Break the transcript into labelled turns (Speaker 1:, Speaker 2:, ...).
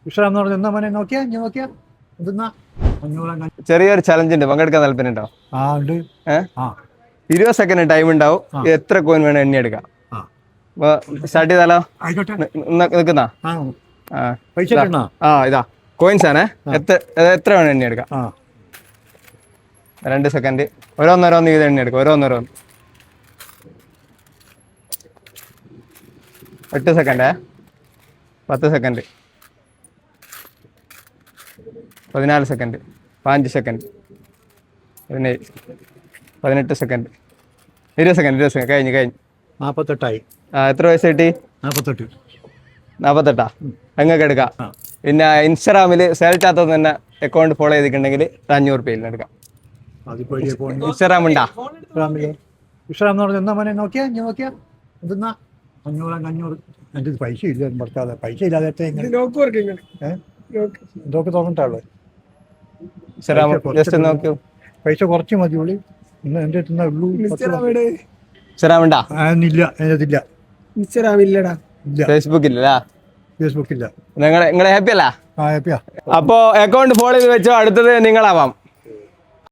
Speaker 1: വിശ്രാം എന്ന് പറഞ്ഞ എന്താ മോനെ നോക്കിയാ ഞാൻ നോക്കിയാ എന്തെന്നാ
Speaker 2: ചെറിയൊരു ചലഞ്ച് ഉണ്ട്, പങ്കെടുക്കാൻ താല്പര്യം ഉണ്ടോ?
Speaker 1: ആ ഉണ്ട്.
Speaker 2: 20 സെക്കൻഡ് ടൈം ഉണ്ടാവും. എത്ര കോയിൻ വേണം എണ്ണി എടുക്കാം. സ്റ്റാർട്ട് ചെയ്താലോ?
Speaker 1: ആയിക്കോട്ടെ.
Speaker 2: നിൽക്കുന്ന
Speaker 1: പൈസ
Speaker 2: ഇതാ കോയിൻസ് ആണ്. എത്ര വേണം എണ്ണി എടുക്കാം. 2 സെക്കൻഡ്. ഓരോന്നോരോന്ന് ഇത് എണ്ണി എടുക്കാം. ഓരോന്നോരോന്ന് 8 second, 10 second, 14 second, 5 second, 18 second, 20 second. കഴിഞ്ഞു.
Speaker 1: 48ആയി.
Speaker 2: എത്ര വയസ്സ് കിട്ടി?
Speaker 1: 48.
Speaker 2: നിങ്ങൾക്ക് എടുക്കാം. പിന്നെ ഇൻസ്റ്റാഗ്രാമിൽ സേൽറ്റാത്ത തന്നെ അക്കൗണ്ട് ഫോളോ ചെയ്തിട്ടുണ്ടെങ്കിൽ 500 രൂപയിൽ എടുക്കാം. ഇൻസ്റ്റാഗ്രാം ഉണ്ടാ?
Speaker 1: വിശ്രാം എന്ന് പറഞ്ഞ എന്താ മോനെ നോക്കിയാ ഞാൻ നോക്കിയാ എന്തെന്നാ 500 എൻ്റെ പൈസ ഇല്ല ഭർത്താവ്. പൈസ ഇല്ലാതെ ഇതൊക്കെ തോന്നിട്ടുള്ളു.
Speaker 2: ജസ്റ്റ് നോക്കൂ.
Speaker 1: പൈസ കുറച്ച് മതി ഉള്ളി. ഇന്ന് എൻ്റെ അടുത്ത് ഉള്ളൂ.
Speaker 2: ഇൻസ്റ്റാഗ്രാം ഉണ്ടാ?
Speaker 1: ഇല്ല, അതില്ല.
Speaker 2: ഫേസ്ബുക്ക് ഇല്ല.
Speaker 1: ഫേസ്ബുക്ക് ഇല്ല.
Speaker 2: നിങ്ങളെ ഹാപ്പി അല്ല?
Speaker 1: ഹാപ്പിയാ.
Speaker 2: അപ്പോ അക്കൗണ്ട് ഫോളോ ചെയ്ത് വെച്ചോ. അടുത്തത് നിങ്ങളാവാം.